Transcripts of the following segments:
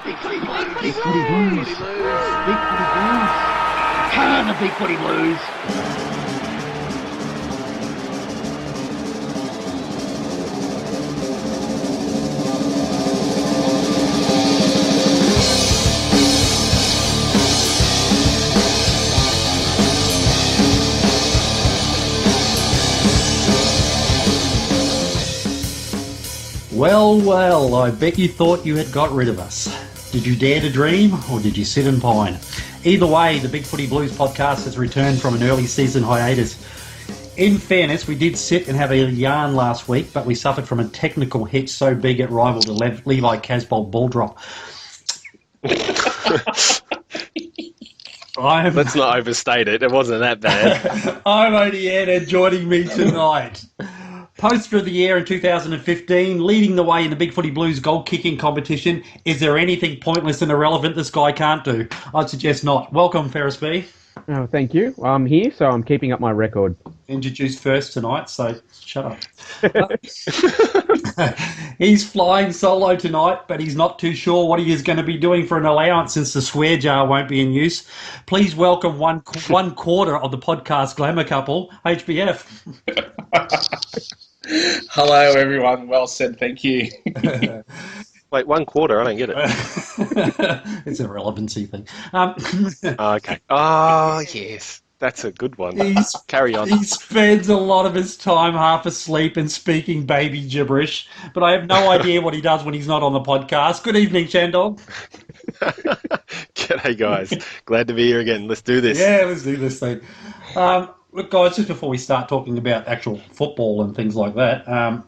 BigFooty Blues. BigFooty Blues. BigFooty Blues. Come on, the BigFooty Blues. Well, I bet you thought you had got rid of us. Did you dare to dream, or did you sit and pine? Either way, the BigFooty Blues podcast has returned from an early season hiatus. In fairness, we did sit and have a yarn last week, but we suffered from a technical hitch so big it rivaled the Levi Casbolt ball drop. Let's not overstate it. It wasn't that bad. I'm only Anna, joining me tonight. Poster of the year in 2015, leading the way in the BigFooty Blues goal-kicking competition. Is there anything pointless and irrelevant this guy can't do? I'd suggest not. Welcome, ferrisb. Oh, thank you. I'm here, so I'm keeping up my record. Introduced first tonight, so shut up. He's flying solo tonight, but he's not too sure what he is going to be doing for an allowance since the swear jar won't be in use. Please welcome one quarter of the podcast glamour couple, HBF. Hello, everyone. Well said. Thank you. Wait, 1 quarter? I don't get it. It's a relevancy thing. Okay. Oh, yes. That's a good one. Carry on. He spends a lot of his time half asleep and speaking baby gibberish, but I have no idea what he does when he's not on the podcast. Good evening, ShanDog. G'day, guys. Glad to be here again. Let's do this. Yeah, let's do this thing. Look, guys, just before we start talking about actual football and things like that, I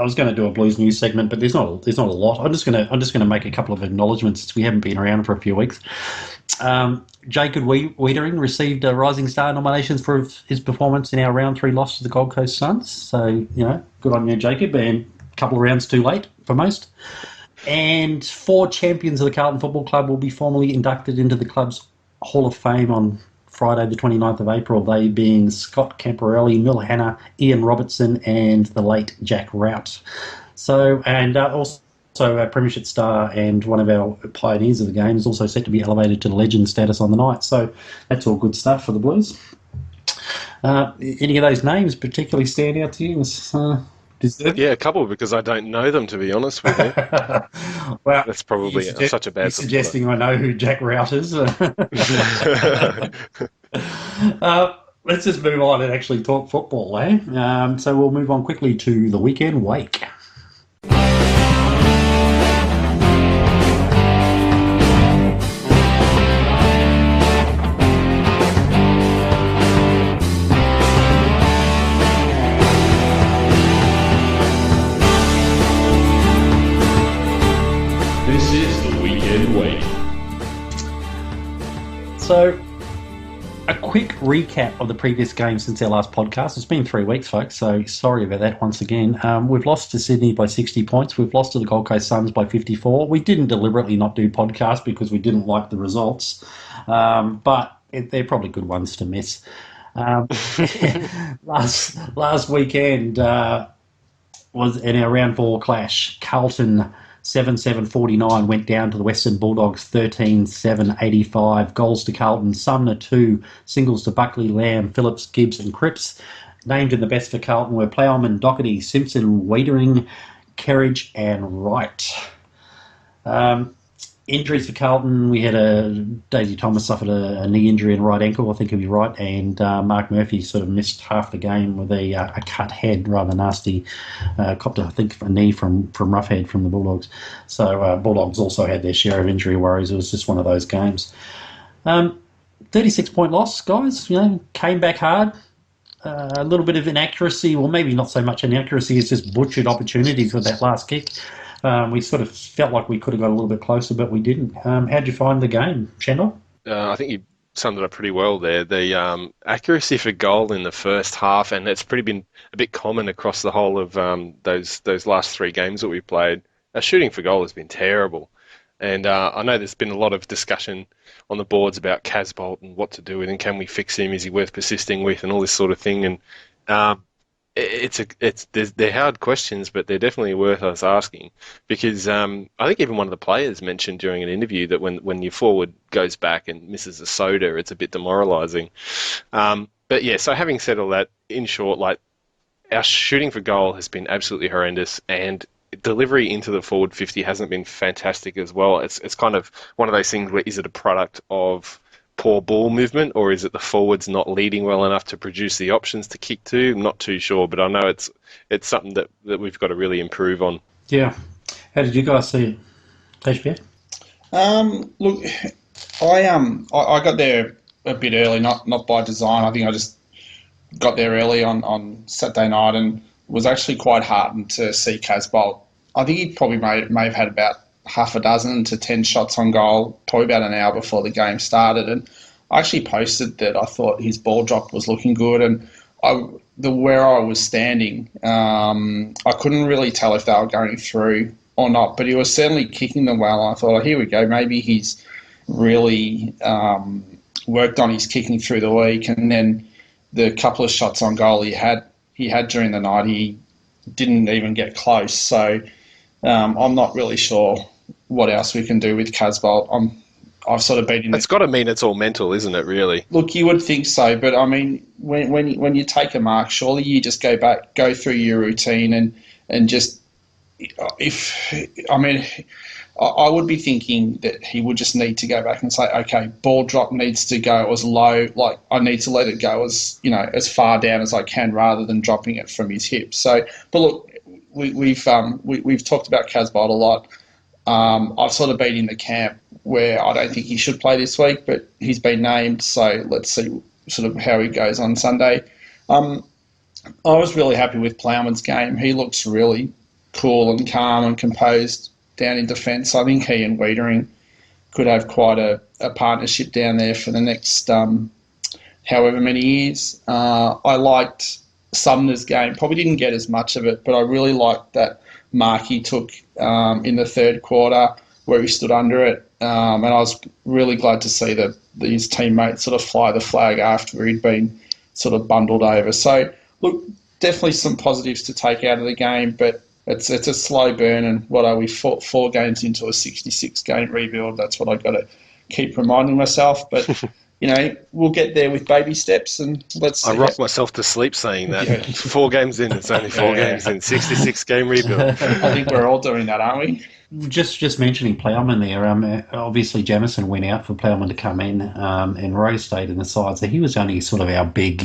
was going to do a Blues News segment, but there's not a lot. I'm just going to make a couple of acknowledgements since we haven't been around for a few weeks. Jacob Wiedering received Rising Star nominations for his performance in our round 3 loss to the Gold Coast Suns. So, good on you, Jacob, and a couple of rounds too late for most. And 4 champions of the Carlton Football Club will be formally inducted into the club's Hall of Fame on Friday the 29th of April, they being Scott Camporelli, Mill Hanna, Ian Robertson and the late Jack Rout. So, and also a Premiership star and one of our pioneers of the game is also set to be elevated to the legend status on the night. So that's all good stuff for the Blues. Any of those names particularly stand out to you? Yeah, a couple, because I don't know them, to be honest with you. Well, that's probably such a bad. You're suggesting I know who Jack Rout is. Let's just move on and actually talk football, eh? So we'll move on quickly to the weekend wake. So, a quick recap of the previous game since our last podcast. It's been 3 weeks, folks, so sorry about that once again. We've lost to Sydney by 60 points. We've lost to the Gold Coast Suns by 54. We didn't deliberately not do podcasts because we didn't like the results, but they're probably good ones to miss. Last weekend was in our round 4 clash. Carlton 7-7-49 went down to the Western Bulldogs 13-7-85. Goals to Carlton, Sumner 2, singles to Buckley, Lamb, Phillips, Gibbs and Cripps. Named in the best for Carlton were Plowman, Doherty, Simpson, Wiedering, Kerridge and Wright. Injuries for Carlton, we had Daisy Thomas suffered a knee injury and right ankle, I think he'll be right, and Mark Murphy sort of missed half the game with a cut head, rather nasty. Copped, I think, a knee from Roughhead from the Bulldogs. So Bulldogs also had their share of injury worries. It was just one of those games. 36-point loss, guys. Came back hard. A little bid of inaccuracy, well, maybe not so much inaccuracy, it's just butchered opportunities with that last kick. We sort of felt like we could have got a little bit closer, but we didn't. How'd you find the game, ShanDog? I think you summed it up pretty well there. The accuracy for goal in the first half, and it's pretty been a bit common across the whole of those last 3 games that we've played. Our shooting for goal has been terrible. And I know there's been a lot of discussion on the boards about Casbolt and what to do with him. Can we fix him? Is he worth persisting with? And all this sort of thing. And they're hard questions, but they're definitely worth us asking because I think even one of the players mentioned during an interview that when your forward goes back and misses a soda, it's a bit demoralising. But yeah, so having said all that, in short, like our shooting for goal has been absolutely horrendous, and delivery into the forward 50 hasn't been fantastic as well. It's kind of one of those things where is it a product of poor ball movement, or is it the forwards not leading well enough to produce the options to kick to? I'm not too sure, but I know it's something that we've got to really improve on. Yeah. How did you guys see it, Tashbia? Look, I got there a bit early, not by design. I think I just got there early on Saturday night and was actually quite heartened to see Casbolt. I think he probably may have had about half a dozen to 10 shots on goal, probably about an hour before the game started. And I actually posted that I thought his ball drop was looking good. And where I was standing, I couldn't really tell if they were going through or not, but he was certainly kicking them well. I thought, here we go, maybe he's really worked on his kicking through the week. And then the couple of shots on goal he had during the night, he didn't even get close. So I'm not really sure what else we can do with Casbolt. I've sort of been in. It's got to mean it's all mental, isn't it? Really. Look, you would think so, but I mean, when you take a mark, surely you just go through your routine and just I would be thinking that he would just need to go back and say, okay, ball drop needs to go as low, like I need to let it go as far down as I can rather than dropping it from his hips. So, but look, we've talked about Casbolt a lot. I've sort of been in the camp where I don't think he should play this week, but he's been named, so let's see sort of how he goes on Sunday. I was really happy with Plowman's game. He looks really cool and calm and composed down in defence. I think he and Wiedering could have quite a partnership down there for the next however many years. I liked Sumner's game. Probably didn't get as much of it, but I really liked that mark he took in the third quarter where he stood under it. And I was really glad to see that his teammates sort of fly the flag after he'd been sort of bundled over. So, look, definitely some positives to take out of the game, but it's a slow burn, and what are we, four games into a 66-game rebuild? That's what I've got to keep reminding myself. But, we'll get there with baby steps, and let's see. I rocked myself to sleep saying that. Yeah. 4 games in, it's only 4 games in, 66-game rebuild. I think we're all doing that, aren't we? Just mentioning Plowman there, obviously Jamison went out for Plowman to come in, and Rose stayed in the side, so he was only sort of our big,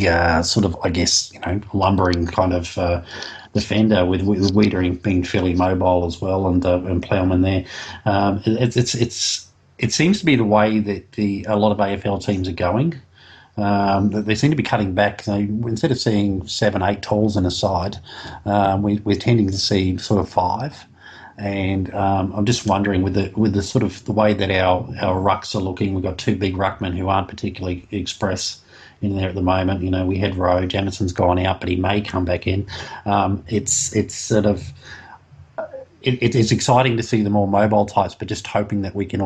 lumbering kind of defender with Wiedering being fairly mobile as well, and Plowman there. It seems to be the way that a lot of AFL teams are going. They seem to be cutting back. Instead of seeing 7, 8 talls in a side, we're tending to see sort of 5. And I'm just wondering with the sort of the way that our rucks are looking, we've got 2 big ruckmen who aren't particularly express in there at the moment. We had Rowe, Jamison's gone out, but he may come back in. It's sort of it's exciting to see the more mobile types, but just hoping that they can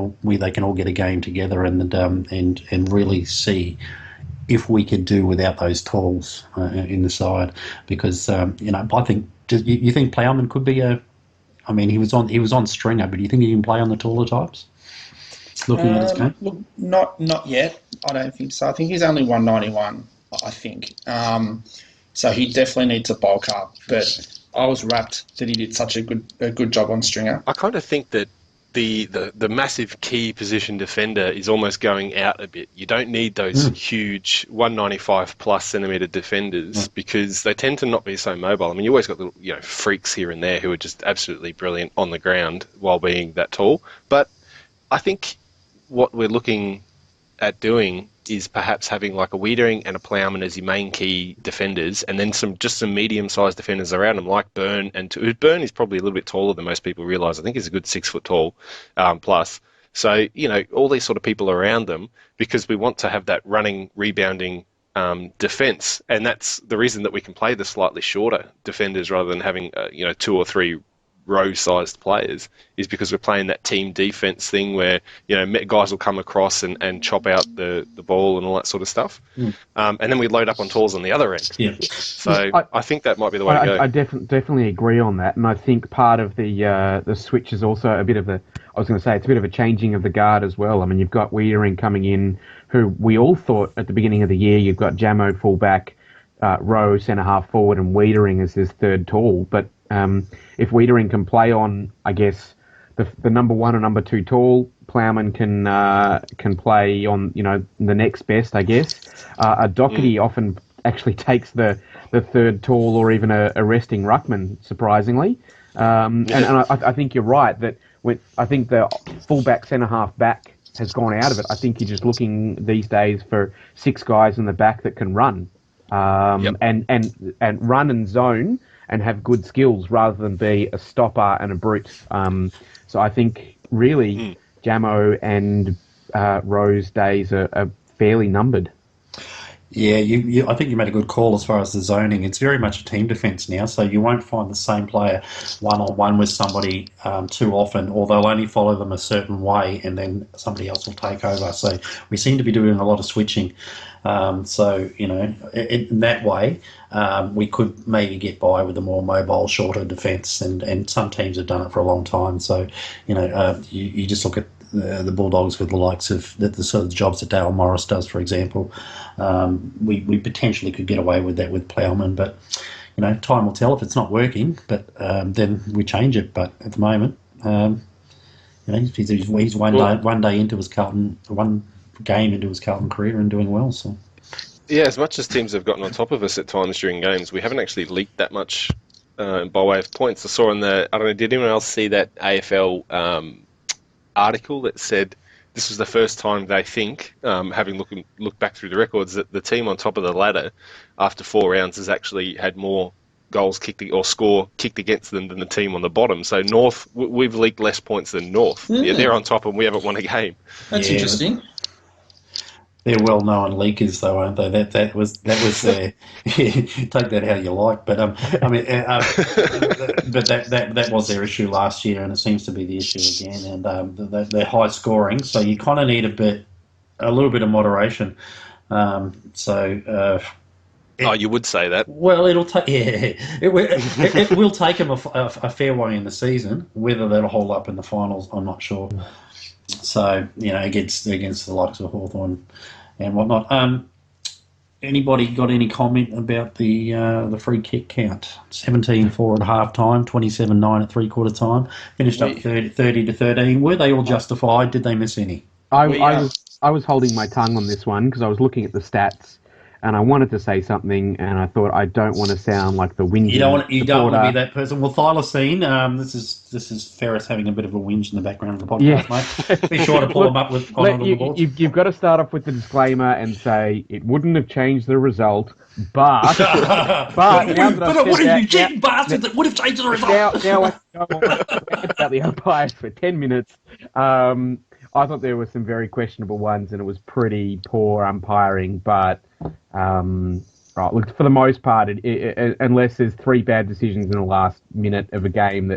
all get a game together and really see if we could do without those talls in the side, because I think you think Plowman could be he was on stringer, but do you think he can play on the taller types? Looking at his game, look, not yet. I don't think so. I think he's only 191. I think so. He definitely needs to bulk up. But I was rapt that he did such a good job on stringer. I kind of think that the massive key position defender is almost going out a bit. You don't need those huge 195 plus centimetre defenders because they tend to not be so mobile. I mean, you always got the freaks here and there who are just absolutely brilliant on the ground while being that tall. But I think what we're looking at doing is perhaps having like a Wiedering and a Plowman as your main key defenders, and then some medium-sized defenders around them, like Byrne. And Byrne is probably a little bit taller than most people realise. I think he's a good 6 foot tall plus. So, all these sort of people around them, because we want to have that running, rebounding defence. And that's the reason that we can play the slightly shorter defenders rather than having, 2 or 3 row-sized players is because we're playing that team defense thing where, guys will come across and chop out the ball and all that sort of stuff. And then we load up on tools on the other end. Yeah. So I think that might be the way to go. I definitely agree on that, and I think part of the switch is also a bit of it's a bit of a changing of the guard as well. I mean, you've got Wiedering coming in, who we all thought at the beginning of the year, you've got Jamo fullback, Rowe centre-half forward, and Wiedering as his third tall. But if Wiedering can play on, I guess, the number one and number two tall, Plowman can play on, the next best, I guess. Doherty often actually takes the third tall or even a resting ruckman, surprisingly. And I think you're right that I think the fullback centre-half back has gone out of it. I think you're just looking these days for 6 guys in the back that can run. And run and zone and have good skills rather than be a stopper and a brute. So I think really Jamo and Rowe's days are fairly numbered. Yeah, I think you made a good call as far as the zoning. It's very much a team defence now, so you won't find the same player one-on-one with somebody too often, or they'll only follow them a certain way and then somebody else will take over. So we seem to be doing a lot of switching. So, in that way, we could maybe get by with a more mobile, shorter defence, and some teams have done it for a long time. So, you just look at the Bulldogs with the likes of the sort of jobs that Dale Morris does, for example. We potentially could get away with that with Plowman, but time will tell if it's not working. But then we change it. But at the moment, he's one day into his one game into his Carlton career and doing well. So as much as teams have gotten on top of us at times during games, we haven't actually leaked that much by way of points. I saw I don't know, did anyone else see that AFL article that said this was the first time they think, having looked back through the records, that the team on top of the ladder after 4 rounds has actually had more goals kicked or score kicked against them than the team on the bottom. So North, we've leaked less points than North. Yeah, they're on top and we haven't won a game. That's interesting. They're well-known leakers, though, aren't they? That was their take that how you like, but but that was their issue last year, and it seems to be the issue again. And they're high scoring, so you kind of need a little bit of moderation. You would say that. Well, it'll take it will take them a fair way in the season. Whether that'll hold up in the finals, I'm not sure. So, against the likes of Hawthorn and whatnot. Anybody got any comment about the free kick count? 17-4 at half time, 27-9 at three-quarter time, finished up 30-13. Were they all justified? Did they miss any? I was holding my tongue on this one because I was looking at the stats and I wanted to say something, and I thought I don't want to sound like the whinging. You don't want to be that person. Well, Thylacine, this is Ferris having a bit of a whinge in the background of the podcast, mate. Be sure to pull him up with on the board. You've got to start off with the disclaimer and say it wouldn't have changed the result, but it would have, you cheating bastard, that would have changed the result. Now I can go on about the umpires for 10 minutes. I thought there were some very questionable ones, and it was pretty poor umpiring. But look, for the most part, unless there's 3 bad decisions in the last minute of a game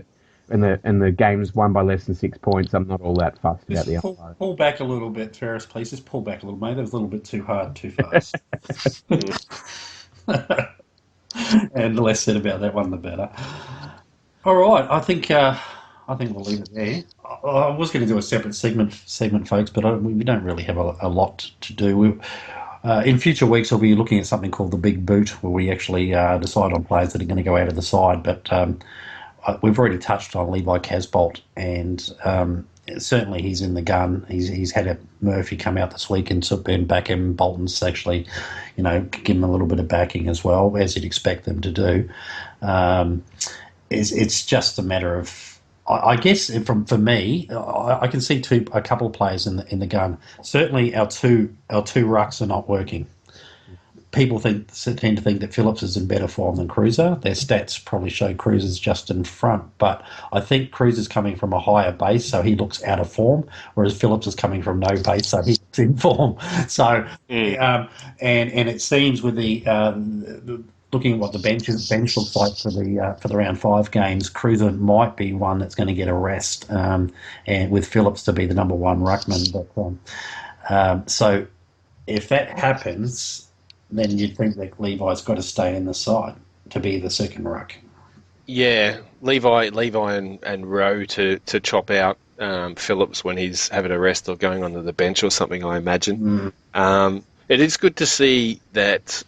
and the game's won by less than 6 points, I'm not all that fussed about the umpiring. Pull back a little bit, Ferris, please. Just pull back a little, mate. That was a little bit too hard, too fast. And the less said about that one, the better. All right, I think we'll leave it there. I was going to do a separate segment, folks, but we don't really have a lot to do. In future weeks, we'll be looking at something called the Big Boot, where we actually decide on players that are going to go out of the side. But we've already touched on Levi Casbolt, and certainly he's in the gun. He's had a Murphy come out this week and back him. Bolton's actually, give him a little bit of backing as well, as you'd expect them to do. It's just a matter of, I guess, for me, I can see a couple of players in the gun. Certainly, our two rucks are not working. People tend to think that Phillips is in better form than Cruiser. Their stats probably show Cruiser's just in front, but I think Cruiser's coming from a higher base, so he looks out of form, whereas Phillips is coming from no base, so he's in form. So, and it seems with the looking at what the bench looks like for the round 5 games, Cruiser might be one that's going to get a rest, and with Phillips to be the number 1 ruckman. But so if that happens, then you'd think that Levi's got to stay in the side to be the second ruck. Yeah, Levi and Rowe to chop out Phillips when he's having a rest or going onto the bench or something, I imagine. It is good to see that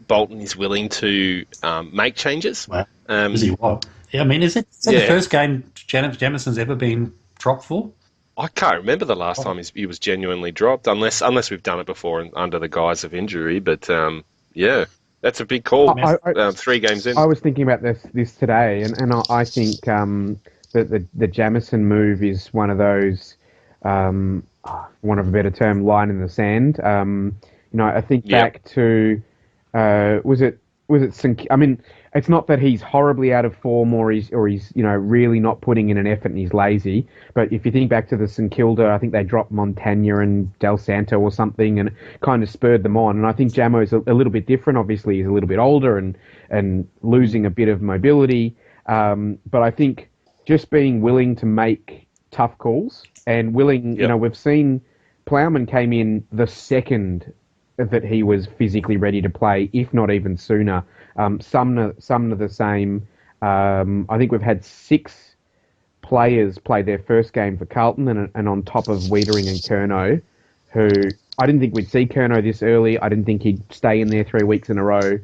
Bolton is willing to make changes. Well, is he what? Yeah, I mean, is it the first game Jamison's ever been dropped for? I can't remember the last time he was genuinely dropped, unless we've done it before under the guise of injury. But yeah, that's a big call. 3 games in. I was thinking about this today, and I think that the Jamison move is one of those, for want of a better term, line in the sand. I think back to was it I mean, it's not that he's horribly out of form or he's really not putting in an effort and he's lazy. But if you think back to the St Kilda, I think they dropped Montagna and Del Santo or something, and it kind of spurred them on. And I think Jamo's a little bit different. Obviously, he's a little bit older and losing a bit of mobility. But I think just being willing to make tough calls and willing, we've seen Plowman came in the second that he was physically ready to play, if not even sooner. Sumner the same. I think we've had 6 players play their first game for Carlton, and on top of Wiedering and Curnow, who I didn't think we'd see Curnow this early. I didn't think he'd stay in there 3 weeks in a row.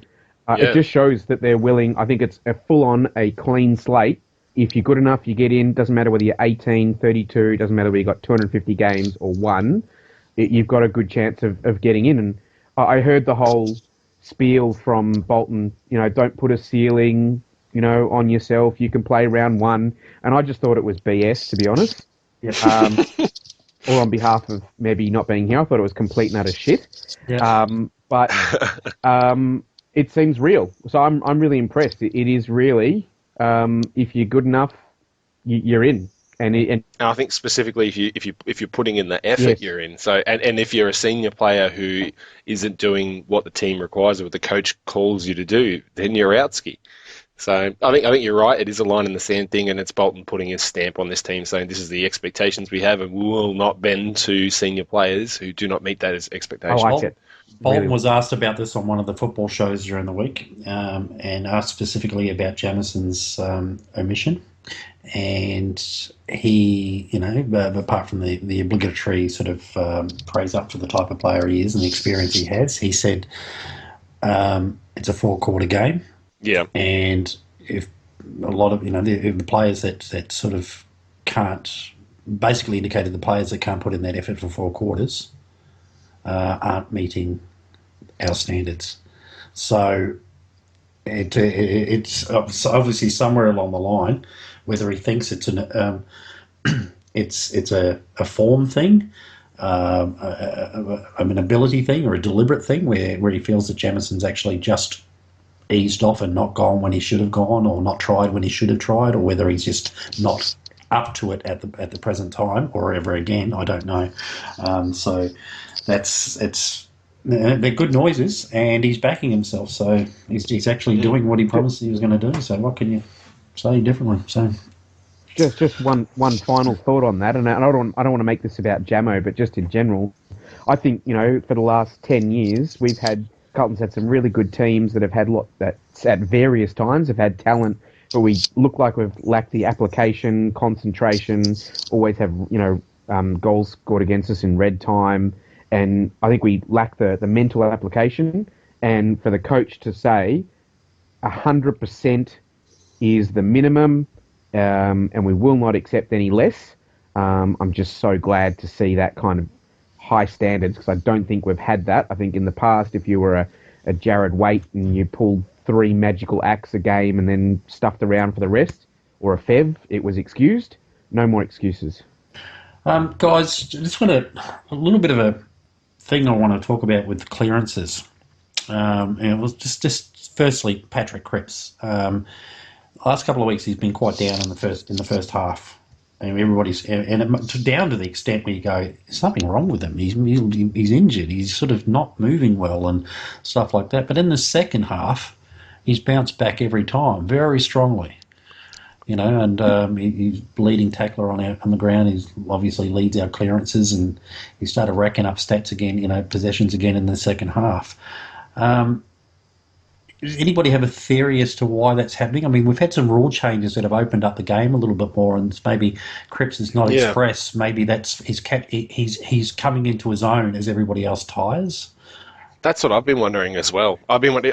It just shows that they're willing. I think it's a full-on, a clean slate. If you're good enough, you get in. Doesn't matter whether you're 18, 32, doesn't matter whether you've got 250 games or 1. You've got a good chance of getting in. And I heard the whole spiel from Bolton, don't put a ceiling, on yourself. You can play round 1. And I just thought it was BS, to be honest. Yep. Or on behalf of maybe not being here, I thought it was complete and utter shit. Yep. But it seems real. So I'm really impressed. It is really, if you're good enough, you're in. And I think specifically if you're putting in the effort, you're in. So and if you're a senior player who isn't doing what the team requires or what the coach calls you to do, then you're out ski. So I think you're right. It is a line in the sand thing, and it's Bolton putting his stamp on this team, saying this is the expectations we have, and we will not bend to senior players who do not meet those expectations. I like it. Bolton was asked about this on one of the football shows during the week, and asked specifically about Jamison's omission. And he, apart from the obligatory sort of praise up for the type of player he is and the experience he has, he said it's a 4-quarter game. Yeah. And if a lot of, the players that sort of can't, basically indicated the players that can't put in that effort for 4 quarters aren't meeting our standards. So it's obviously somewhere along the line, whether he thinks it's it's a form thing, an ability thing, or a deliberate thing, where he feels that Jamison's actually just eased off and not gone when he should have gone, or not tried when he should have tried, or whether he's just not up to it at the present time or ever again. I don't know. So they're good noises, and he's backing himself. So he's actually doing what he promised he was going to do. So what can you say differently? So just one final thought on that, and I don't want to make this about Jamo, but just in general, I think for the last 10 years Carlton's had some really good teams that have had that at various times have had talent, but we look like we've lacked the application, concentration. Always have goals scored against us in red time, and I think we lack the mental application. And for the coach to say 100% is the minimum, and we will not accept any less. I'm just so glad to see that kind of high standards, because I don't think we've had that. I think in the past, if you were a Jared Waite and you pulled 3 magical acts a game and then stuffed around for the rest, or a Fev, it was excused. No more excuses. Guys, just want a little bit of a thing I want to talk about with clearances. And it was just firstly Patrick Cripps. Last couple of weeks he's been quite down in the first half. And everybody's down to the extent where you go, there's something wrong with him. He's injured. He's sort of not moving well and stuff like that. But in the second half, he's bounced back every time very strongly. And he's leading tackler on the ground. He obviously leads our clearances, and he started racking up stats again, possessions again in the second half. Does anybody have a theory as to why that's happening? I mean, we've had some rule changes that have opened up the game a little bit more, and maybe Cripps is not express. Maybe that's he's coming into his own as everybody else tires. That's what I've been wondering as well.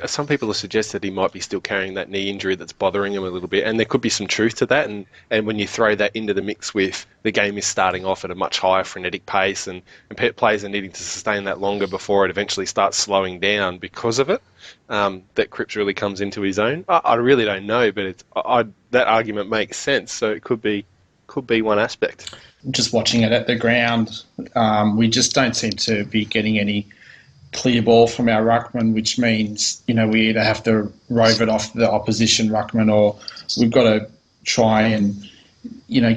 Some people have suggested he might be still carrying that knee injury that's bothering him a little bit, and there could be some truth to that. And when you throw that into the mix with the game is starting off at a much higher frenetic pace, and players are needing to sustain that longer before it eventually starts slowing down because of it, that Cripps really comes into his own. I really don't know, but that argument makes sense. So it could be one aspect. Just watching it at the ground, we just don't seem to be getting any clear ball from our ruckman, which means we either have to rove it off the opposition ruckman, or we've got to try and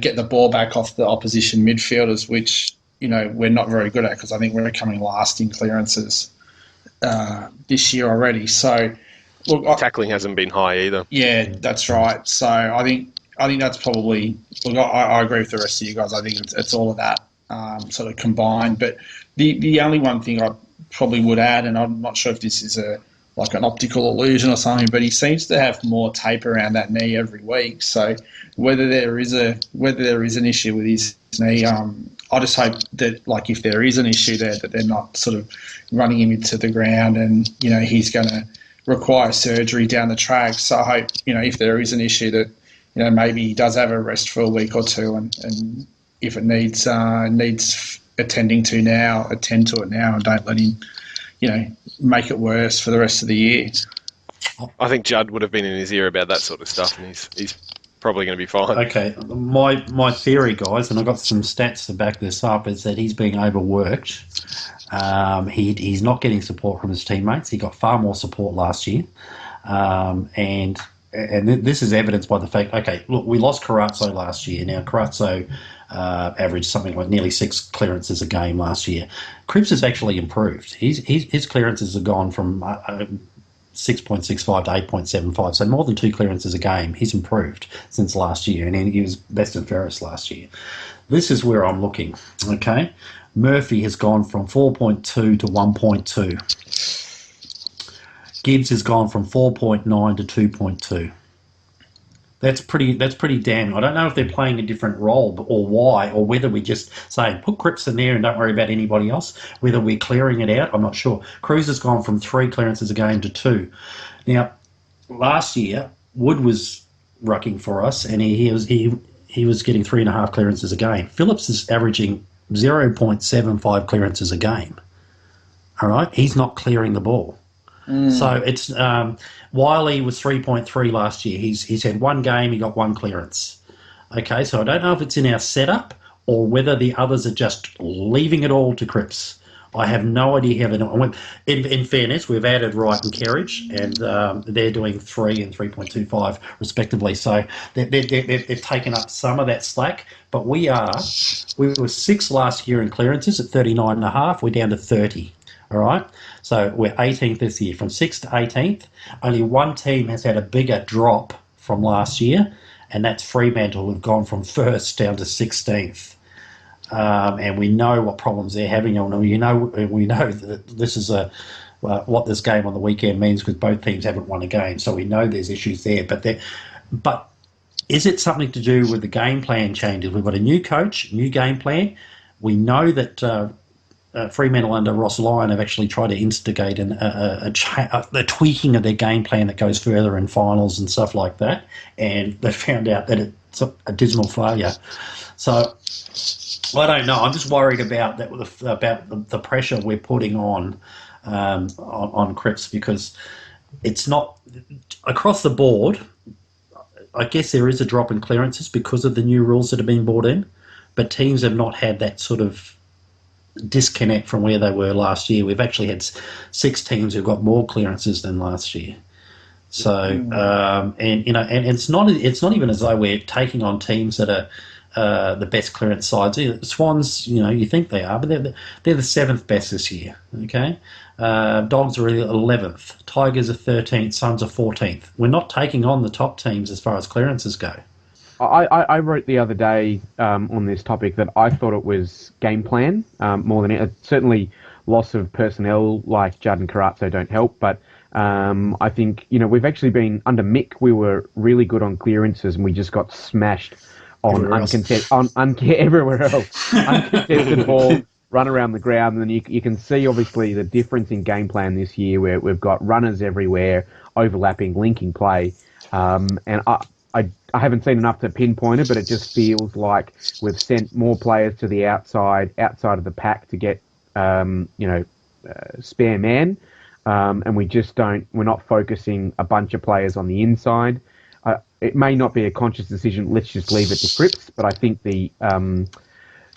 get the ball back off the opposition midfielders, which we're not very good at, because I think we're coming last in clearances this year already. So look, tackling hasn't been high either. Yeah, that's right. So I think that's probably. Look, I agree with the rest of you guys. I think it's all of that sort of combined. But the only one thing I probably would add, and I'm not sure if this is like an optical illusion or something, but he seems to have more tape around that knee every week. So whether there is an issue with his knee, I just hope that, like, if there is an issue there, that they're not sort of running him into the ground and he's going to require surgery down the track. So I hope if there is an issue that maybe he does have a rest for a week or two, and if it needs attend to it now, and don't let him, make it worse for the rest of the year. I think Judd would have been in his ear about that sort of stuff, and he's probably going to be fine. Okay, my theory, guys, and I've got some stats to back this up, is that he's being overworked. He's not getting support from his teammates. He got far more support last year, and this is evidenced by the fact. Okay, look, we lost Carazzo last year. Now Carazzo averaged something like nearly 6 clearances a game last year. Cripps has actually improved. His clearances have gone from 6.65 to 8.75, so more than 2 clearances a game. He's improved since last year, and he was best in Ferris last year. This is where I'm looking, okay? Murphy has gone from 4.2 to 1.2. Gibbs has gone from 4.9 to 2.2. That's pretty damning. I don't know if they're playing a different role or why, or whether we just say put Cripps in there and don't worry about anybody else, whether we're clearing it out, I'm not sure. Cruz has gone from 3 clearances a game to 2. Now, last year, Wood was rucking for us, and he was getting 3.5 clearances a game. Phillips is averaging 0.75 clearances a game. All right? He's not clearing the ball. So it's Wiley was 3.3 last year. He's had 1 game, he got 1 clearance. Okay, so I don't know if it's in our setup or whether the others are just leaving it all to Cripps. I have no idea how they're doing. In fairness, we've added Wright and Kerridge, and they're doing 3 and 3.25 respectively. So they've taken up some of that slack. But we were 6th last year in clearances at 39.5. We're down to 30. All right, so we're 18th this year. From 6th to 18th, only one team has had a bigger drop from last year, and that's Fremantle, who've gone from 1st down to 16th. And we know what problems they're having. We know that this is what this game on the weekend means, because both teams haven't won a game, so we know there's issues there. But is it something to do with the game plan changes? We've got a new coach, new game plan. We know that Fremantle under Ross Lyon have actually tried to instigate a tweaking of their game plan that goes further in finals and stuff like that, and they found out that it's a dismal failure. So I don't know. I'm just worried about that, about the pressure we're putting on Cripps, because it's not across the board. I guess there is a drop in clearances because of the new rules that have been brought in, but teams have not had that sort of disconnect from where they were last year. We've actually had 6 teams who've got more clearances than last year. So and it's not even as though we're taking on teams that are the best clearance sides. Swans, you think they are, but they're the 7th best this year. Okay, Dogs are 11th, Tigers are 13th, Suns are 14th. We're not taking on the top teams as far as clearances go. I wrote the other day on this topic that I thought it was game plan more than it. Certainly, loss of personnel like Judd and Carazzo don't help, but I think we've actually been under Mick. We were really good on clearances, and we just got smashed on everywhere else. Uncontested ball, run around the ground, and then you can see obviously the difference in game plan this year, where we've got runners everywhere, overlapping, linking play, and I haven't seen enough to pinpoint it, but it just feels like we've sent more players to the outside of the pack to get, spare man, and we're not focusing a bunch of players on the inside. It may not be a conscious decision, let's just leave it to Cripps, but I think the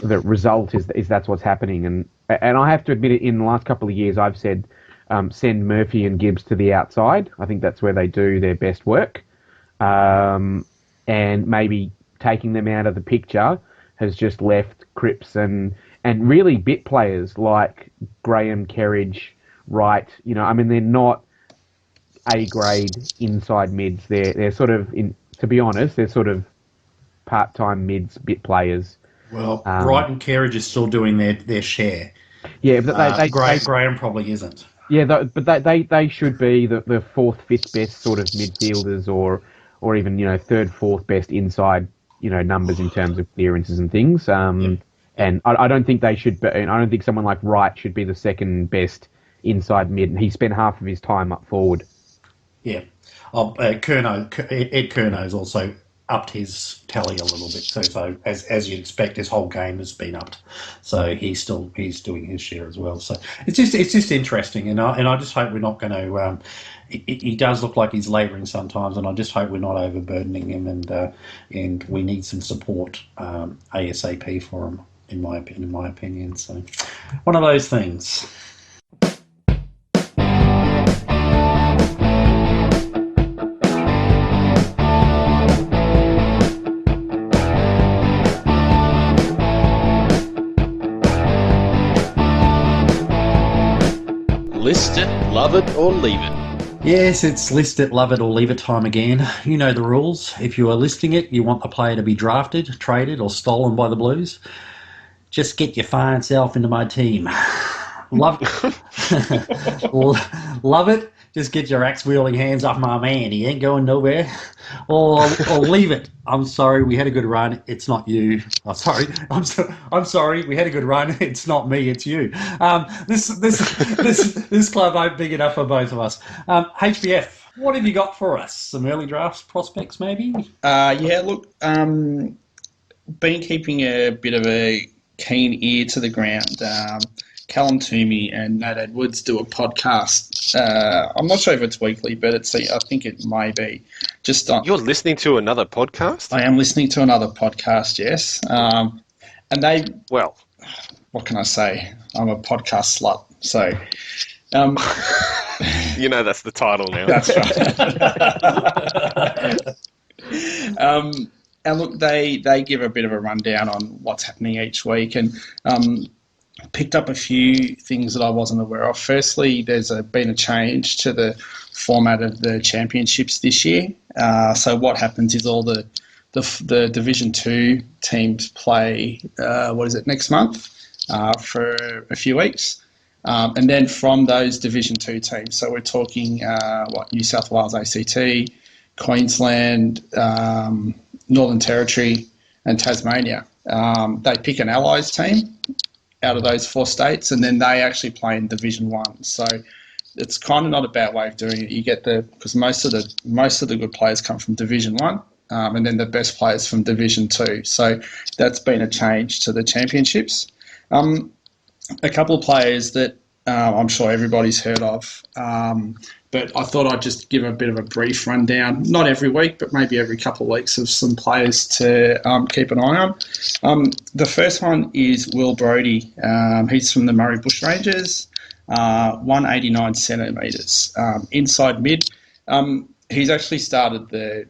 result is that's what's happening. And I have to admit it, in the last couple of years, I've said send Murphy and Gibbs to the outside. I think that's where they do their best work. And maybe taking them out of the picture has just left Cripps and really bit players like Graham, Kerridge, Wright. They're not A-grade inside mids. They're sort of, to be honest, they're sort of part-time mids, bit players. Well, Wright and Kerridge are still doing their share. Yeah, but Graham probably isn't. Yeah, but they should be the 4th, 5th best sort of midfielders, or even 3rd, 4th best inside numbers in terms of clearances and things. And I don't think they should be. I don't think someone like Wright should be the 2nd best inside mid, and he spent half of his time up forward. Yeah. Ed Curnow's also upped his tally a little bit. So as you'd expect, his whole game has been upped. So he's doing his share as well. So it's just interesting, and I just hope we're not going to. He does look like he's labouring sometimes, and I just hope we're not overburdening him, and we need some support ASAP for him, in my opinion. So one of those things. List it, love it, or leave it. Yes, it's list it, love it, or leave it time again. You know the rules. If you are listing it, you want the player to be drafted, traded, or stolen by the Blues. Just get your fine self into my team. Love it. Just get your axe-wielding hands off my man. He ain't going nowhere. Or leave it. I'm sorry, we had a good run. It's not you. I'm sorry, we had a good run. It's not me. It's you. This club ain't big enough for both of us. HBF, what have you got for us? Some early drafts prospects, maybe? Been keeping a bit of a keen ear to the ground. Callum Toomey and Nat Edwards do a podcast. I'm not sure if it's weekly, but I think it may be. Just You're listening to another podcast? I am listening to another podcast, yes. And they... Well... What can I say? I'm a podcast slut, so... that's the title now. That's right. And look, they give a bit of a rundown on what's happening each week, and... picked up a few things that I wasn't aware of. Firstly, there's been a change to the format of the championships this year. So what happens is all the Division 2 teams play, next month for a few weeks. And then from those Division 2 teams, so we're talking New South Wales ACT, Queensland, Northern Territory and Tasmania. They pick an allies team out of those 4 states, and then they actually play in Division 1. So it's kind of not a bad way of doing it. You get because most of the good players come from Division 1, and then the best players from Division 2. So that's been a change to the championships. A couple of players that I'm sure everybody's heard of, but I thought I'd just give a bit of a brief rundown, not every week, but maybe every couple of weeks, of some players to keep an eye on. The first one is Will Brodie. He's from the Murray Bushrangers, 189 centimetres, inside mid. He's actually started the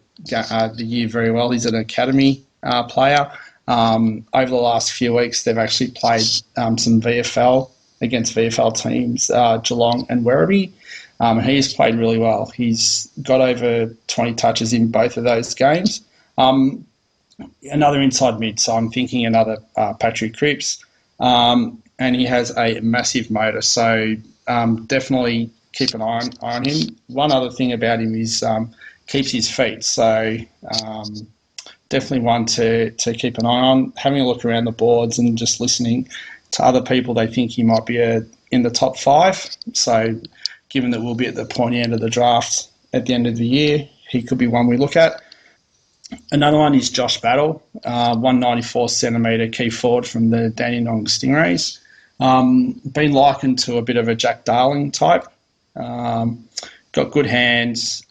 year very well. He's an academy player. Over the last few weeks, they've actually played some VFL against VFL teams, Geelong and Werribee. He's played really well. He's got over 20 touches in both of those games. Another inside mid, so I'm thinking another Patrick Cripps. And he has a massive motor, so definitely keep an eye on him. One other thing about him is keeps his feet, so definitely one to keep an eye on. Having a look around the boards and just listening to other people, they think he might be in the top 5. So given that we'll be at the pointy end of the draft at the end of the year, he could be one we look at. Another one is Josh Battle, 194 centimetre key forward from the Dandenong Stingrays. Been likened to a bit of a Jack Darling type. Got good hands,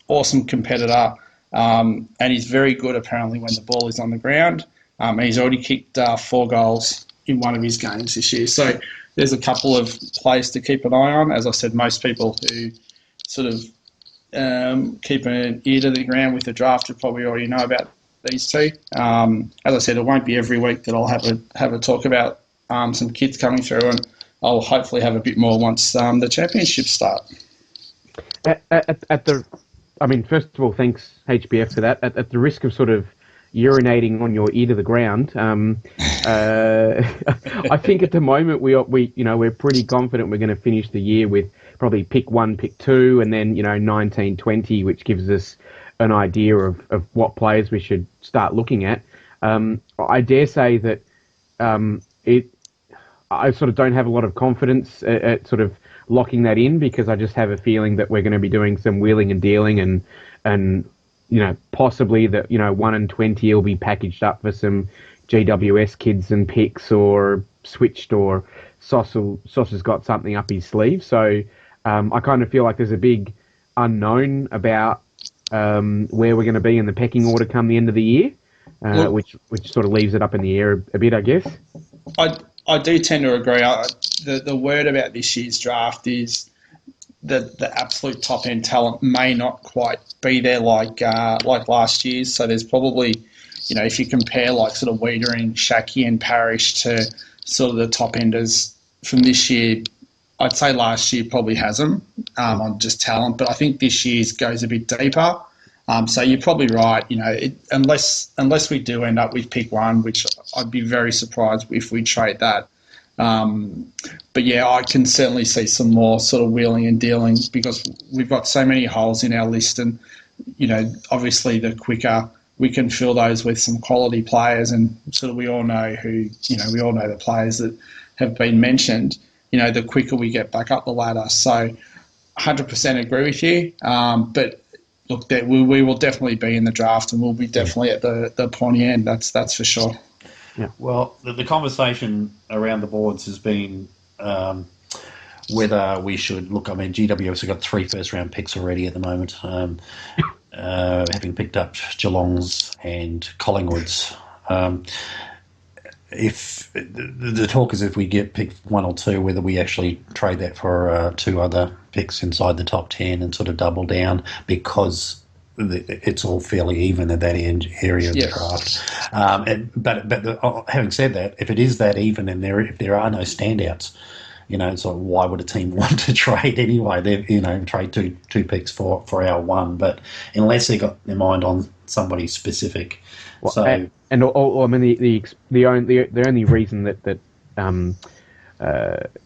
awesome competitor, and he's very good apparently when the ball is on the ground. And he's already kicked 4 goals in one of his games this year. So there's a couple of players to keep an eye on. As I said, most people who sort of keep an ear to the ground with the draft will probably already know about these two. As I said, it won't be every week that I'll have a talk about some kids coming through, and I'll hopefully have a bit more once the championships start. First of all, thanks HBF for that. At the risk of sort of urinating on your ear to the ground, I think at the moment we're pretty confident we're going to finish the year with probably pick 1, pick 2, and then 19, 20, which gives us an idea of what players we should start looking at. I dare say that I sort of don't have a lot of confidence at sort of locking that in, because I just have a feeling that we're going to be doing some wheeling and dealing, and possibly that 1 and 20 will be packaged up for some GWS kids and picks, or switched, or Sauce has got something up his sleeve. So I kind of feel like there's a big unknown about where we're going to be in the pecking order come the end of the year, which sort of leaves it up in the air a bit, I guess. I do tend to agree. The word about this year's draft is that the absolute top end talent may not quite be there like last year's. So there's probably, if you compare like sort of Wiedering, Shackey and Parrish to sort of the top enders from this year, I'd say last year probably has them on just talent, but I think this year's goes a bit deeper. So you're probably right. Unless we do end up with pick 1, which I'd be very surprised if we trade that. But yeah, I can certainly see some more sort of wheeling and dealing, because we've got so many holes in our list, and obviously the quicker we can fill those with some quality players, and sort of we all know we all know the players that have been mentioned. The quicker we get back up the ladder. So 100% agree with you. But look, we will definitely be in the draft, and we'll be definitely at the pointy end. That's for sure. Yeah. Well, the conversation around the boards has been whether we should look. I mean, GWS have got 3 first-round picks already at the moment, having picked up Geelong's and Collingwood's. If the talk is if we get pick 1 or 2, whether we actually trade that for 2 other picks inside the top 10 and sort of double down, because it's all fairly even at that end area of the draft. But having said that, if it is that even and if there are no standouts, so why would a team want to trade anyway? They trade two picks for our 1, but unless they got their mind on somebody specific. Well, so I mean the only reason that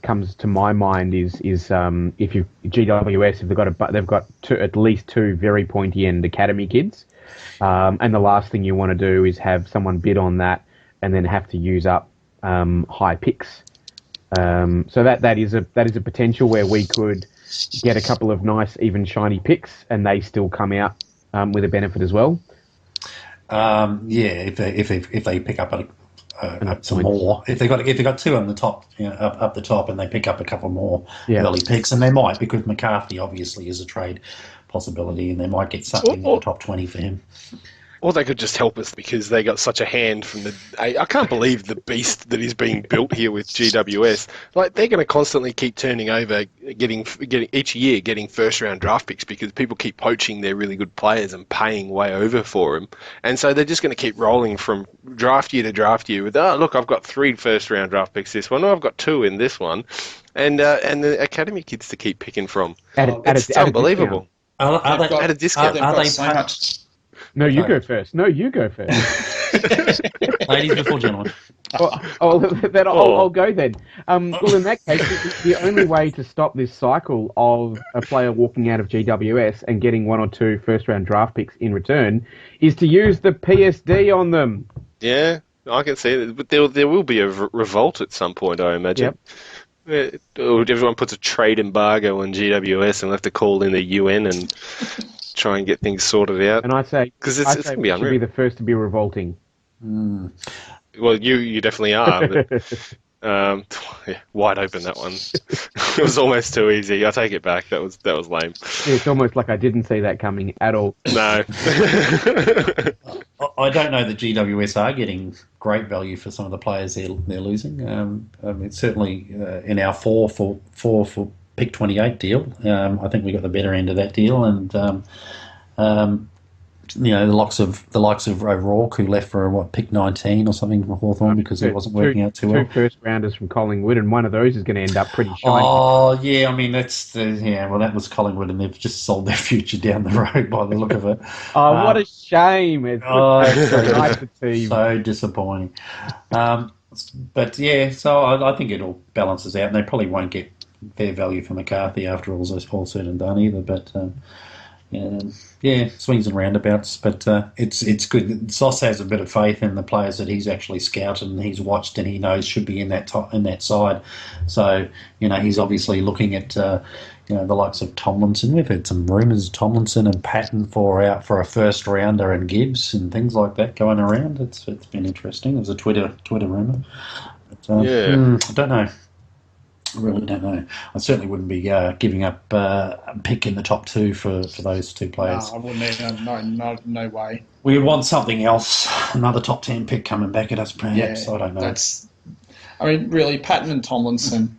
comes to my mind is if GWS, if they've got at least 2 very pointy end academy kids, and the last thing you want to do is have someone bid on that and then have to use up high picks. So that is a potential where we could get a couple of nice even shiny picks and they still come out with a benefit as well. If they pick up some more, if they got 2 on the top, up the top, and they pick up a couple more early picks, and they might, because McCarthy obviously is a trade possibility, and they might get something in the top 20 for him. Or they could just help us because they got such a hand from the... I can't believe the beast that is being built here with GWS. Like, they're going to constantly keep turning over, getting each year getting first-round draft picks because people keep poaching their really good players and paying way over for them. And so they're just going to keep rolling from draft year to draft year with, oh, look, I've got 3 first-round draft picks this one. Oh, I've got 2 in this one. And the academy kids to keep picking from. It's unbelievable. At a discount. They've got so much... No, you go first. Ladies before gentlemen. I'll go then. Well, in that case, the only way to stop this cycle of a player walking out of GWS and getting 1 or 2 first-round draft picks in return is to use the PSD on them. Yeah, I can see it. But there will be a revolt at some point, I imagine. Yep. Everyone puts a trade embargo on GWS and we'll have to call in the UN and... try and get things sorted out. And I say, because it's going to be unreal. Should be the first to be revolting. Well, you definitely are. But, wide open that one. It was almost too easy. I take it back. That was lame. Yeah, it's almost like I didn't see that coming at all. No. I don't know that GWS are getting great value for some of the players they're losing. It's certainly in our four for pick 28 deal. I think we got the better end of that deal, and the likes of O'Rourke, who left for pick 19 or something from Hawthorn because it wasn't working out too well. 2 first rounders from Collingwood, and one of those is going to end up pretty shiny. Oh yeah, I mean that was Collingwood, and they've just sold their future down the road by the look of it. Oh, what a shame! It's so disappointing. But yeah, so I think it all balances out, and they probably won't get fair value for McCarthy after all said and done either, but swings and roundabouts. But it's good. Sauce has a bit of faith in the players that he's actually scouted and he's watched and he knows should be in that side. So he's obviously looking at the likes of Tomlinson. We've had some rumours of Tomlinson and Patton for a first rounder and Gibbs and things like that going around. It's been interesting. There's a Twitter rumour. But, I don't know. I really don't know. I certainly wouldn't be giving up a pick in the top 2 for those 2 players. No, I wouldn't either. No way. We would want something else, another top 10 pick coming back at us, perhaps. I don't know. Really, Patton and Tomlinson,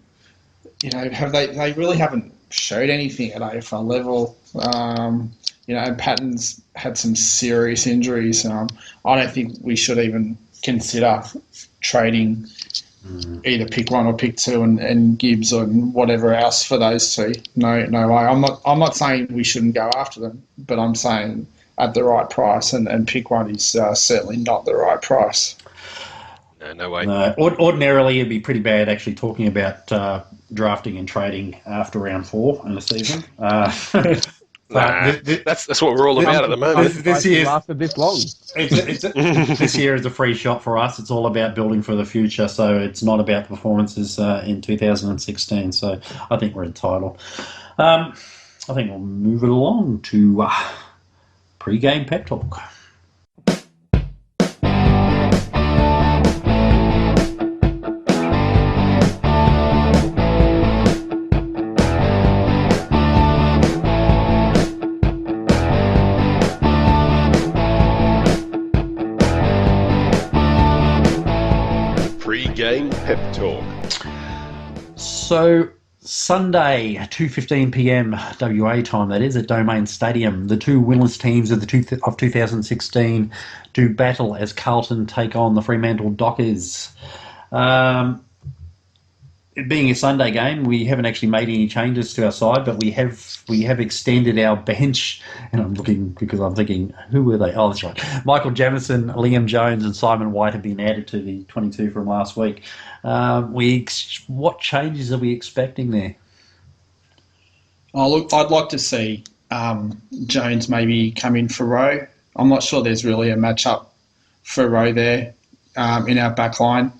they really haven't showed anything at AFL level. And Patton's had some serious injuries. I don't think we should even consider trading either pick 1 or pick 2 and Gibbs or whatever else for those 2. No way. I'm not saying we shouldn't go after them, but I'm saying at the right price, and pick 1 is certainly not the right price. No way. No. Ordinarily, it'd be pretty bad actually talking about drafting and trading after round 4 in the season. That's what we're all about at the moment. This year lasted this long. This year is a free shot for us. It's all about building for the future. So it's not about performances in 2016. So I think we're entitled. I think we'll move it along to pre-game pep talk. Pre-game pep talk. So Sunday, 2:15 p.m. WA time, that is, at Domain Stadium. The 2 winless teams of 2016 do battle as Carlton take on the Fremantle Dockers. It being a Sunday game, we haven't actually made any changes to our side, but we have extended our bench. And I'm looking because I'm thinking, who were they? Oh, that's right. Michael Jamison, Liam Jones, and Simon White have been added to the 22 from last week. What changes are we expecting there? Oh, look, I'd like to see Jones maybe come in for Rowe. I'm not sure there's really a matchup for Rowe there in our back line.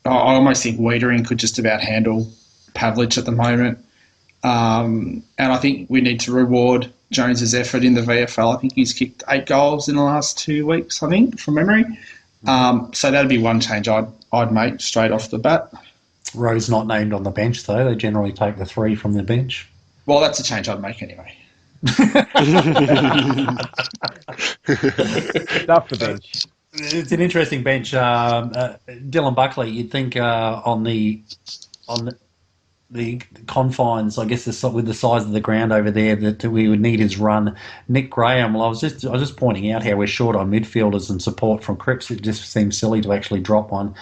I almost think Wiedering could just about handle Pavlich at the moment. And I think we need to reward Jones's effort in the VFL. I think he's kicked 8 goals in the last 2 weeks, I think, from memory. So that'd be one change I'd make straight off the bat. Rowe's not named on the bench, though. They generally take the 3 from the bench. Well, that's a change I'd make anyway. Stuff the bench. It's an interesting bench. Dylan Buckley, you'd think on the confines, I guess, with the size of the ground over there, that we would need his run. Nick Graham. Well, I was just pointing out how we're short on midfielders and support from Cripps. It just seems silly to actually drop one.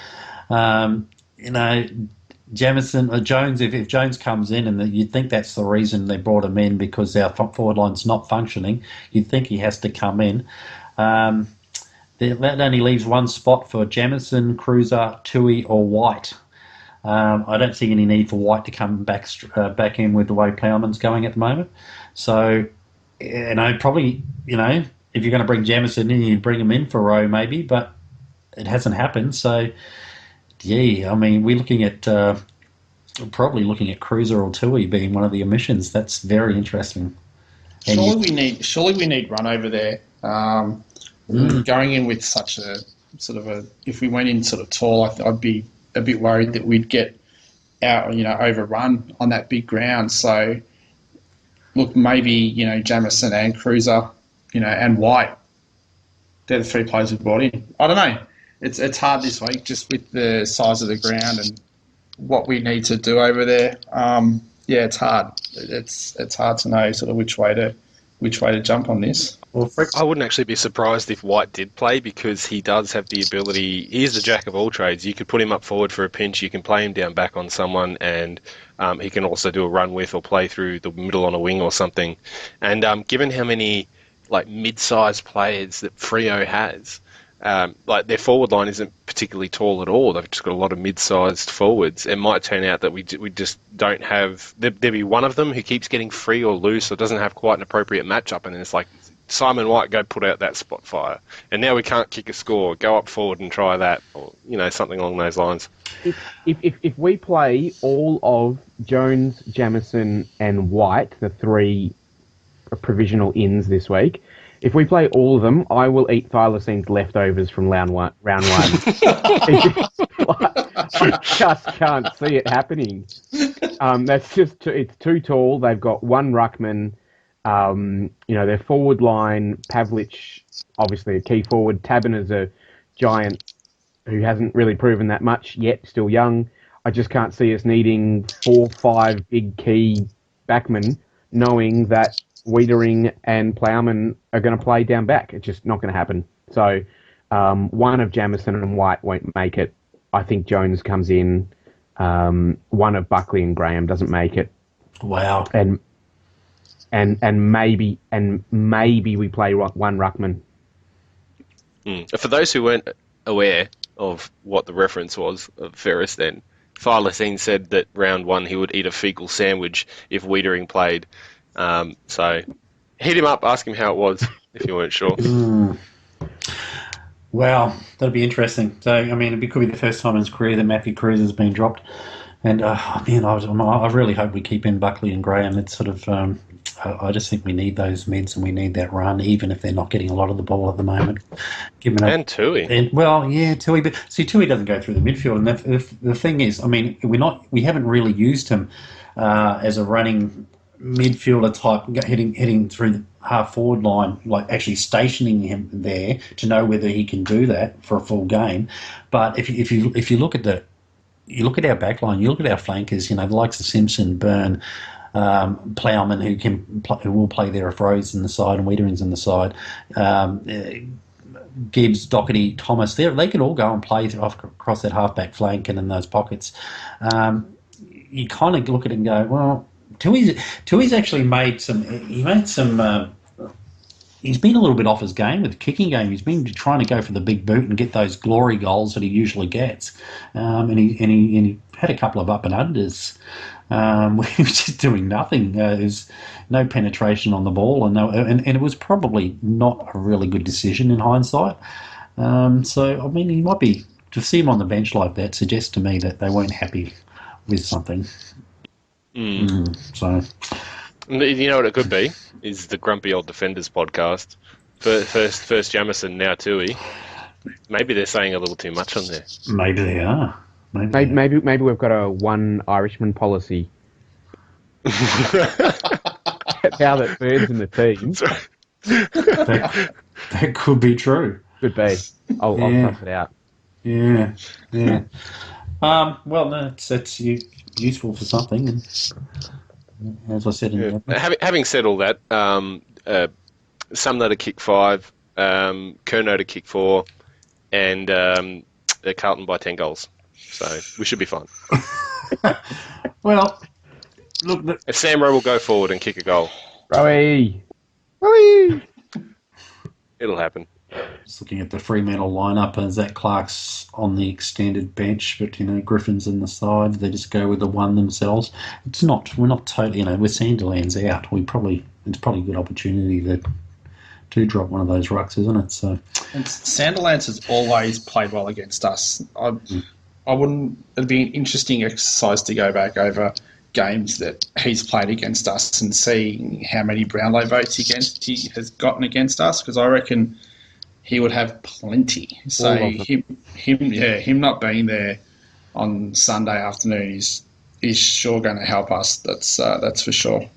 Jamison or Jones. If Jones comes in, and you'd think that's the reason they brought him in, because our forward line's not functioning. You'd think he has to come in. That only leaves one spot for Jamison, Cruiser, Tui, or White. I don't see any need for White to come back in with the way Plowman's going at the moment. So, probably, if you're going to bring Jamison in, you bring him in for Rowe maybe, but it hasn't happened. So, yeah, I mean, we're looking at probably looking at Cruiser or Tui being one of the omissions. That's very interesting. Surely we need run over there. Going in with such a sort of if we went in sort of tall, I'd be a bit worried that we'd get out, overrun on that big ground. So, look, maybe, Jamison and Cruiser, and White, they're the three players we brought in. I don't know. It's hard this week just with the size of the ground and what we need to do over there. It's hard. It's hard to know sort of which way to jump on this. Well, I wouldn't actually be surprised if White did play, because he does have the ability. He's the jack of all trades. You could put him up forward for a pinch. You can play him down back on someone, and he can also do a run with or play through the middle on a wing or something. And given how many mid-sized players that Freo has, their forward line isn't particularly tall at all. They've just got a lot of mid-sized forwards. It might turn out that we just don't have. There'll be one of them who keeps getting free or loose, or doesn't have quite an appropriate matchup, and then it's like, Simon White, go put out that spot fire. And now we can't kick a score. Go up forward and try that, or something along those lines. If we play all of Jones, Jamison, and White, the three provisional ins this week, if we play all of them, I will eat Thylacines leftovers from round one. I just can't see it happening. That's just it's too tall. They've got one ruckman. Their forward line, Pavlich, obviously a key forward. Tabin is a giant who hasn't really proven that much yet, still young. I just can't see us needing 4-5 big key backmen, knowing that Wiedering and Plowman are going to play down back. It's just not going to happen. So one of Jamison and White won't make it. I think Jones comes in. One of Buckley and Graham doesn't make it. Wow. And maybe we play one ruckman. For those who weren't aware of what the reference was of Ferris, then Thylacine said that round one he would eat a fecal sandwich if Wiedering played. So hit him up, ask him how it was if you weren't sure. Wow, that'd be interesting. So, I mean, it could be the first time in his career that Matthew Cruz has been dropped. And, I really hope we keep in Buckley and Graham. It's sort of, I just think we need those mids and we need that run, even if they're not getting a lot of the ball at the moment. And Tui. Tui. But see, Tui doesn't go through the midfield. And the thing is, I mean, we haven't really used him as a running midfielder type, heading through the half forward line, like actually stationing him there to know whether he can do that for a full game. But if you look at our back line, you look at our flankers, the likes of Simpson, Byrne, Plowman, who will play there if Rose in the side and Wiedering's in the side, Gibbs, Doherty, Thomas, they can all go and play across that half-back flank and in those pockets. You kind of look at it and go, well, Tui's actually made some. He's been a little bit off his game with the kicking game. He's been trying to go for the big boot and get those glory goals that he usually gets. And he had a couple of up and unders. He was just doing nothing. There's no penetration on the ball, and it was probably not a really good decision in hindsight. So I mean, he might be, to see him on the bench like that suggests to me that they weren't happy with something. So, you know what it could be is the Grumpy Old Defenders podcast. First Jamison, now Tui. Maybe they're saying a little too much on there. Maybe they are. Maybe we've got a one Irishman policy. cow that burns in the team. That could be true. Could be. I'll cross it out. Yeah. Well, no, it's useful for something. And as I said, having said all that, Sumner to kick 5, Curnow to kick 4, and Carlton by 10 goals. So we should be fine. Well, look, if Sam Rowe will go forward and kick a goal, Rowie! it'll happen. Just looking at the Fremantle lineup, and Zach Clark's on the extended bench, but Griffin's in the side. They just go with the one themselves. We're not totally, with Sandilands out. It's probably a good opportunity to drop one of those rucks, isn't it? So, and Sandilands has always played well against us. I wouldn't. It'd be an interesting exercise to go back over games that he's played against us and see how many Brownlow votes he has gotten against us, because I reckon he would have plenty. So him not being there on Sunday afternoon is sure going to help us. That's for sure.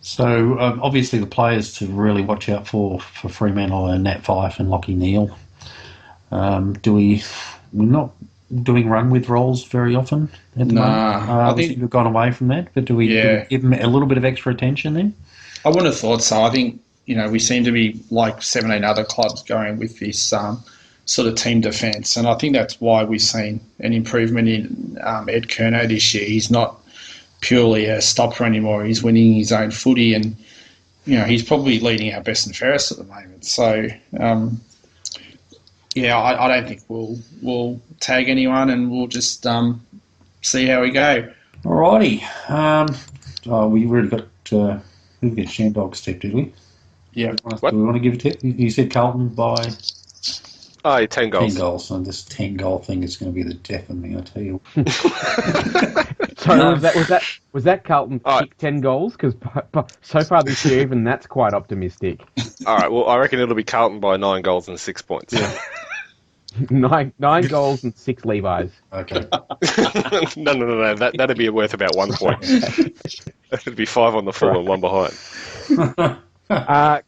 So obviously the players to really watch out for Fremantle are Nat Fyfe and Lachie Neale. We're not doing run with roles very often at the moment. I think we've gone away from that, but do we give them a little bit of extra attention then? I wouldn't have thought so. I think we seem to be like 17 other clubs going with this sort of team defence, and I think that's why we've seen an improvement in Ed Curnow this year. He's not purely a stopper anymore. He's winning his own footy, and he's probably leading our best and fairest at the moment. So I don't think we'll tag anyone, and we'll just see how we go. Alrighty. We really got we get ShanDog tip, did we? Yeah. Do we want to give a tip? You said Carlton by 10 goals. 10 goals. And this 10-goal thing is going to be the death of me, I tell you. So was that Carlton kick 10 goals? Because so far this year, even that's quite optimistic. All right. Well, I reckon it'll be Carlton by 9 goals and 6 points. Yeah. 9 goals and 6 Levi's. Okay. No. That'd be worth about 1 point. It'd be 5 on the full and 1 behind.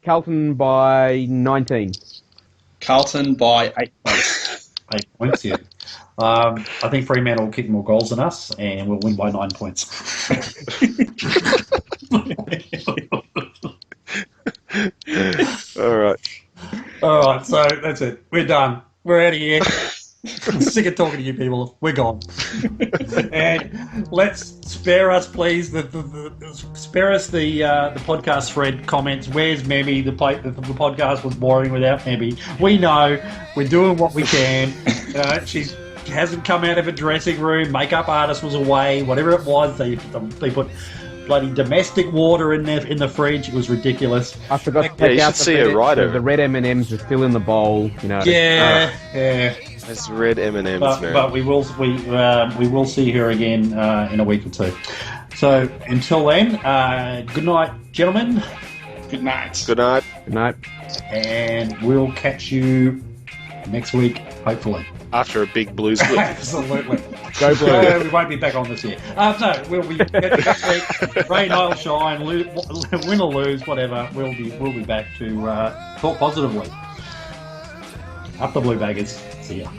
Carlton by 19. Carlton by 8 points. 8 points, yeah. I think Fremantle will kick more goals than us, and we'll win by 9 points. All right. So that's it. We're done. We're out of here. I'm sick of talking to you people. We're gone. And let's spare us, please. Spare us the podcast thread comments. Where's Memmy? The podcast was boring without Memmy. We know. We're doing what we can. She hasn't come out of a dressing room. Makeup artist was away. Whatever it was, they put bloody domestic water in the fridge. It was ridiculous. I forgot to take out the red M&Ms are still in the bowl. Yeah. It's red M&Ms, man. But we will see her again in a week or two. So until then, good night, gentlemen. Good night. Good night. Good night. And we'll catch you next week, hopefully. After a big Blues win. Absolutely. Go Blues. We won't be back on this year. No, we'll be back next week. Rain, I'll shine, win or lose, whatever. We'll be back to talk positively. Up the Blue Baggers. See ya.